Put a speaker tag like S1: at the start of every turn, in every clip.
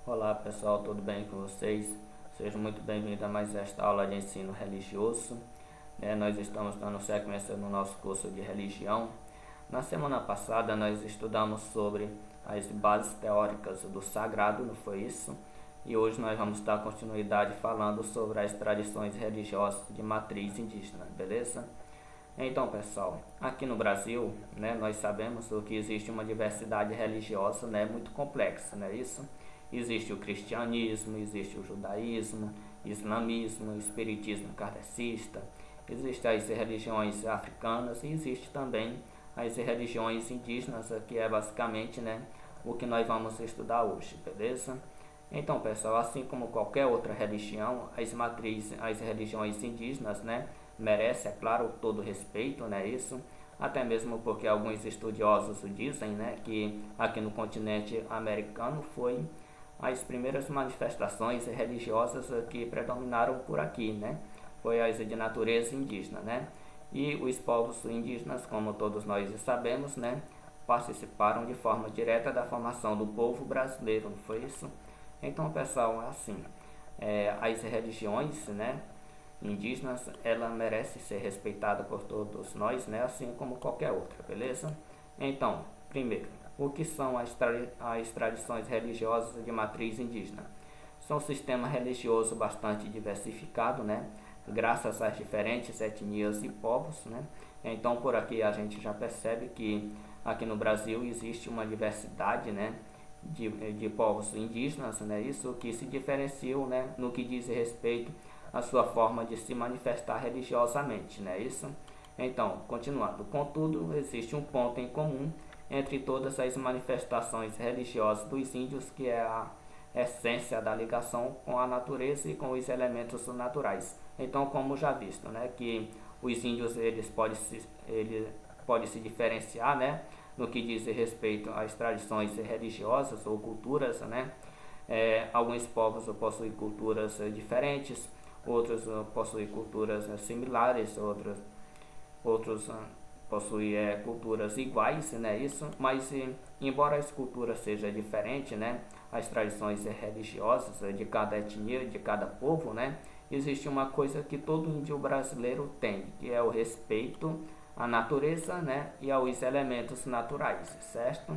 S1: Olá pessoal, tudo bem com vocês? Sejam muito bem-vindos a mais esta aula de ensino religioso. Nós estamos dando sequência no nosso curso de religião. Na semana passada nós estudamos sobre as bases teóricas do sagrado, não foi isso? E hoje nós vamos dar continuidade falando sobre as tradições religiosas de matriz indígena, beleza? Então pessoal, aqui no Brasil, nós sabemos que existe uma diversidade religiosa muito complexa, não é isso? Existe o cristianismo, existe o judaísmo, islamismo, espiritismo kardecista, existem as religiões africanas e existe também as religiões indígenas, que é basicamente o que nós vamos estudar hoje, beleza? Então pessoal, assim como qualquer outra religião, as religiões indígenas merecem, é claro, todo respeito, isso? Até mesmo porque alguns estudiosos dizem que aqui no continente americano foi as primeiras manifestações religiosas que predominaram por aqui, foi as de natureza indígena, e os povos indígenas, como todos nós sabemos, participaram de forma direta da formação do povo brasileiro, não foi isso? Então, pessoal, assim, as religiões, indígenas, ela merece ser respeitada por todos nós, assim como qualquer outra, beleza? Então, primeiro, o que são as tradições religiosas de matriz indígena? São um sistema religioso bastante diversificado, graças às diferentes etnias e povos, Então, por aqui a gente já percebe que aqui no Brasil existe uma diversidade, de povos indígenas, isso que se diferenciam, no que diz respeito à sua forma de se manifestar religiosamente, isso? Então, continuando, contudo, existe um ponto em comum entre todas as manifestações religiosas dos índios, que é a essência da ligação com a natureza e com os elementos naturais. Então, como já visto, que os índios eles podem se diferenciar, no que diz respeito às tradições religiosas ou culturas, alguns povos possuem culturas diferentes, outros possuem culturas similares, outros possuem culturas iguais, isso, mas embora as culturas sejam diferentes, as tradições religiosas de cada etnia, de cada povo, existe uma coisa que todo índio brasileiro tem, que é o respeito à natureza, e aos elementos naturais, certo?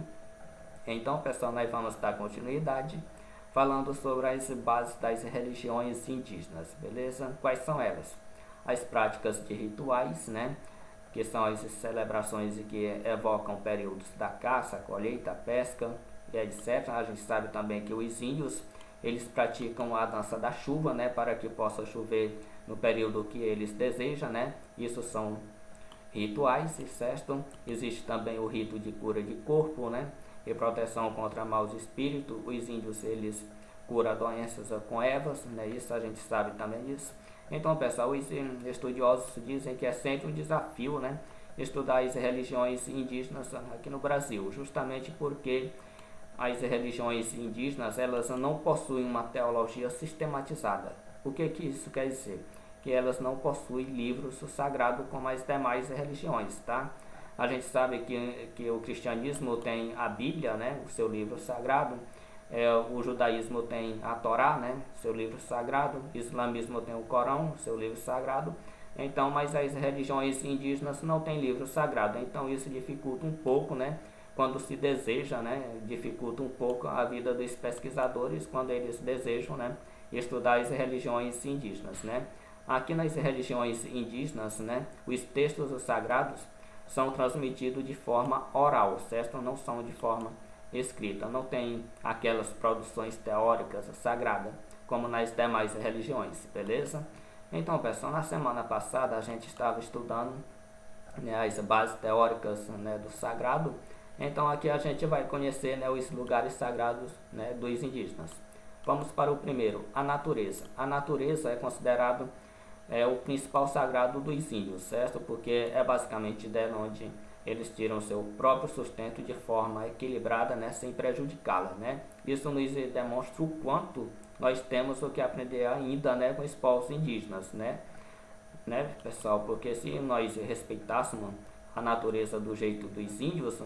S1: Então, pessoal, nós vamos dar continuidade falando sobre as bases das religiões indígenas, beleza? Quais são elas? As práticas de rituais, que são as celebrações que evocam períodos da caça, colheita, pesca, etc. A gente sabe também que os índios, eles praticam a dança da chuva, para que possa chover no período que eles desejam, Isso são rituais, certo? Existe também o rito de cura de corpo, e proteção contra maus espíritos. Os índios, eles curam doenças com ervas, Isso a gente sabe também disso. Então, pessoal, os estudiosos dizem que é sempre um desafio, estudar as religiões indígenas aqui no Brasil, justamente porque as religiões indígenas, elas não possuem uma teologia sistematizada. O que isso quer dizer? Que elas não possuem livros sagrados como as demais religiões, tá? A gente sabe que o cristianismo tem a Bíblia, o seu livro sagrado, o judaísmo tem a Torá, seu livro sagrado, o islamismo tem o Corão, seu livro sagrado. Então, mas as religiões indígenas não têm livro sagrado, então isso dificulta um pouco, quando se deseja, dificulta um pouco a vida dos pesquisadores quando eles desejam, estudar as religiões indígenas, Aqui nas religiões indígenas, os textos sagrados são transmitidos de forma oral, certo? Não são de forma escrita, não tem aquelas produções teóricas sagradas como nas demais religiões, beleza? Então, pessoal, na semana passada a gente estava estudando as bases teóricas do sagrado. Então aqui a gente vai conhecer os lugares sagrados dos indígenas. Vamos para o primeiro, a natureza. A natureza é considerado o principal sagrado dos índios, certo? Porque é basicamente dela onde eles tiram seu próprio sustento de forma equilibrada, sem prejudicá-la, Isso nos demonstra o quanto nós temos o que aprender ainda, com os povos indígenas, pessoal? Porque se nós respeitássemos a natureza do jeito dos índios,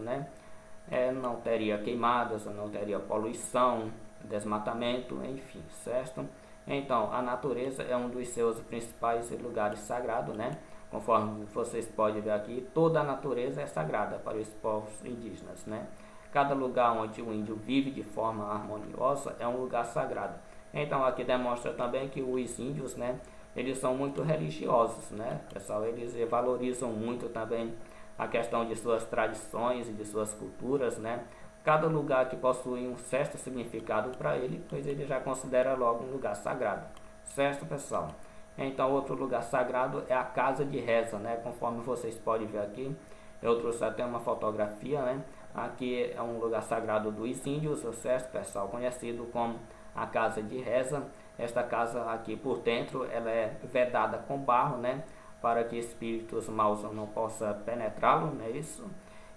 S1: não teria queimadas, não teria poluição, desmatamento, enfim, certo? Então, a natureza é um dos seus principais lugares sagrados, né? Conforme vocês podem ver aqui, toda a natureza é sagrada para os povos indígenas, né? Cada lugar onde o índio vive de forma harmoniosa é um lugar sagrado. Então, aqui demonstra também que os índios, né? Eles são muito religiosos, né? Pessoal, eles valorizam muito também a questão de suas tradições e de suas culturas, né? Cada lugar que possui um certo significado para ele, pois ele já considera logo um lugar sagrado, certo, pessoal? Então, outro lugar sagrado é a casa de reza, né? Conforme vocês podem ver aqui, eu trouxe até uma fotografia, né? Aqui é um lugar sagrado dos índios, certo, pessoal? Conhecido como a casa de reza. Esta casa aqui por dentro, ela é vedada com barro, né? Para que espíritos maus não possam penetrá-lo, não é isso?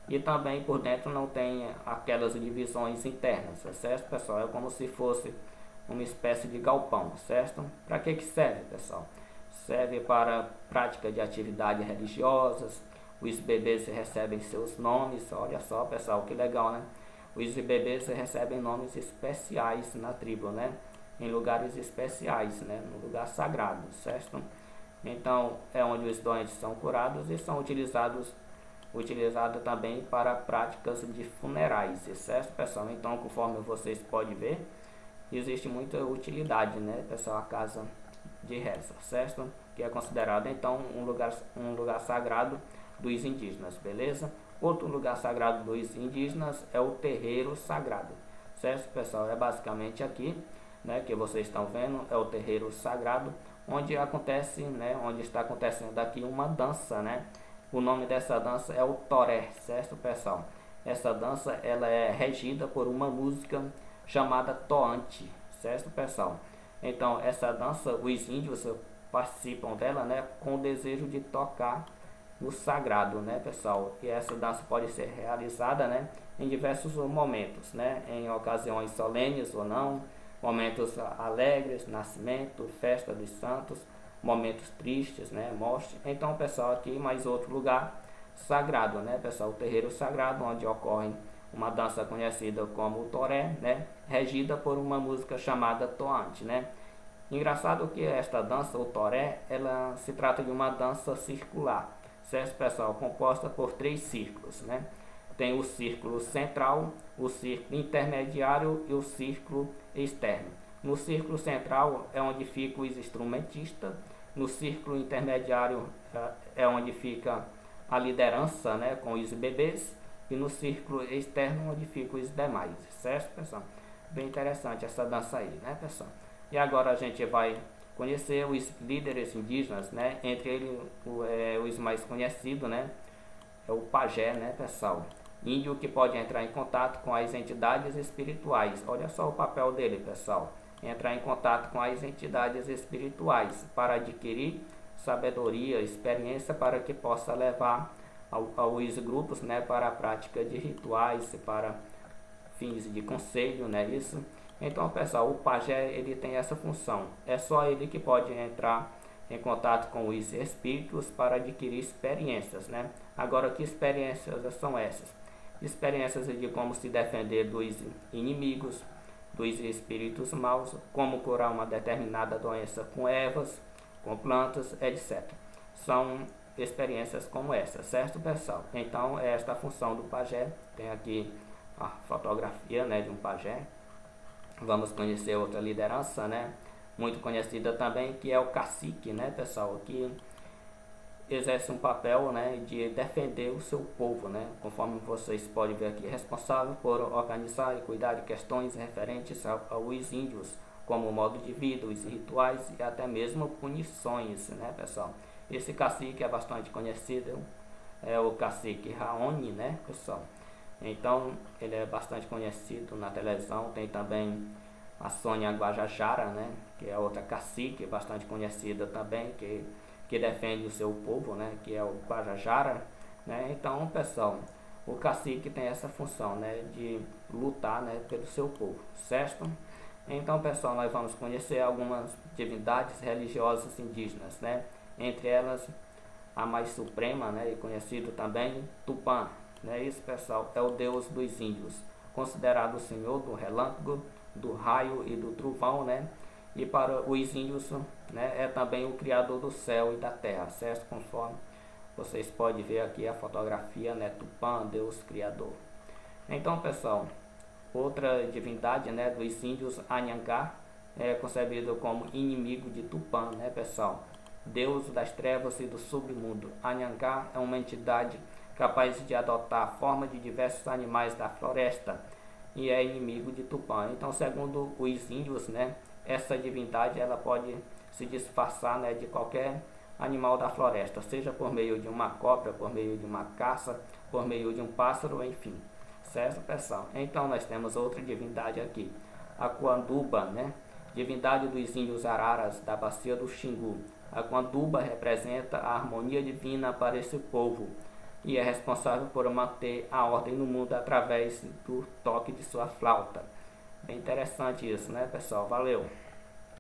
S1: E também por dentro não tem aquelas divisões internas, certo, pessoal? É como se fosse uma espécie de galpão, certo? Para que serve, pessoal? Serve para prática de atividades religiosas. Os bebês recebem seus nomes, olha só, pessoal, que legal, né? Os bebês recebem nomes especiais na tribo, né? Em lugares especiais, né? No lugar sagrado, certo? Então, é onde os doentes são curados e são utilizados também para práticas de funerais, certo, pessoal? Então, conforme vocês podem ver, existe muita utilidade, né, pessoal, a casa de reza, certo? Que é considerado, então, um lugar sagrado dos indígenas, beleza? Outro lugar sagrado dos indígenas é o terreiro sagrado, certo, pessoal? É basicamente aqui, né, que vocês estão vendo, é o terreiro sagrado, onde acontece, né, onde está acontecendo aqui uma dança, né? O nome dessa dança é o toré, certo, pessoal? Essa dança, ela é regida por uma música chamada toante, certo, pessoal? Então, essa dança, os índios participam dela, né, com o desejo de tocar o sagrado, né, pessoal? E essa dança pode ser realizada, né, em diversos momentos, né, em ocasiões solenes ou não, momentos alegres, nascimento, festa dos santos, momentos tristes, né, morte. Então, pessoal, aqui mais outro lugar sagrado, né, pessoal? O terreiro sagrado, onde ocorre uma dança conhecida como o toré, né, regida por uma música chamada toante, né. Engraçado que esta dança, o toré, ela se trata de uma dança circular, certo, pessoal? Composta por 3 círculos, né. Tem o círculo central, o círculo intermediário e o círculo externo. No círculo central é onde ficam os instrumentistas, no círculo intermediário é onde fica a liderança, né, com os bebês, e no círculo externo onde ficam os demais, certo, pessoal? Bem interessante essa dança aí, né, pessoal? E agora a gente vai conhecer os líderes indígenas, né, entre eles os mais conhecidos, né, é o pajé, né, pessoal? Índio que pode entrar em contato com as entidades espirituais. Olha só o papel dele, pessoal. Entrar em contato com as entidades espirituais para adquirir sabedoria, experiência para que possa levar aos grupos, né, para a prática de rituais, para fins de conselho, né, isso. Então, pessoal, o pajé, ele tem essa função. É só ele que pode entrar em contato com os espíritos para adquirir experiências, né? Agora, que experiências são essas? Experiências de como se defender dos inimigos, dos espíritos maus, como curar uma determinada doença com ervas, com plantas, etc. São experiências como essa, certo, pessoal? Então, é esta a função do pajé. Tem aqui a fotografia, né, de um pajé. Vamos conhecer outra liderança, né, muito conhecida também, que é o cacique, né, pessoal, que exerce um papel, né, de defender o seu povo, né, conforme vocês podem ver aqui, responsável por organizar e cuidar de questões referentes aos índios, como o modo de vida, os rituais e até mesmo punições, né, pessoal? Esse cacique é bastante conhecido, é o cacique Raoni, né, pessoal? Então, ele é bastante conhecido na televisão. Tem também a Sônia Guajajara, né, que é outra cacique bastante conhecida também, que defende o seu povo, né, que é o Guajajara, né. Então, pessoal, o cacique tem essa função, né, de lutar, né, pelo seu povo, certo? Então, pessoal, nós vamos conhecer algumas divindades religiosas indígenas, né, entre elas a mais suprema, né, e conhecido também Tupã, né. Isso, pessoal, é o deus dos índios, considerado o senhor do relâmpago, do raio e do trovão, né? E para os índios, né, é também o criador do céu e da terra, certo? Conforme vocês podem ver aqui a fotografia, né? Tupã, Deus criador. Então, pessoal, outra divindade, né, dos índios, Anhangá, é concebido como inimigo de Tupã, né, pessoal? Deus das trevas e do submundo. Anhangá é uma entidade capaz de adotar a forma de diversos animais da floresta e é inimigo de Tupã. Então, segundo os índios, né, essa divindade ela pode se disfarçar, né, de qualquer animal da floresta, seja por meio de uma cobra, por meio de uma caça, por meio de um pássaro, enfim. Certo, pessoal? Então, nós temos outra divindade aqui, a Quanduba, né? Divindade dos índios araras da bacia do Xingu. A Quanduba representa a harmonia divina para esse povo e é responsável por manter a ordem no mundo através do toque de sua flauta. Bem interessante isso, né, pessoal? Valeu!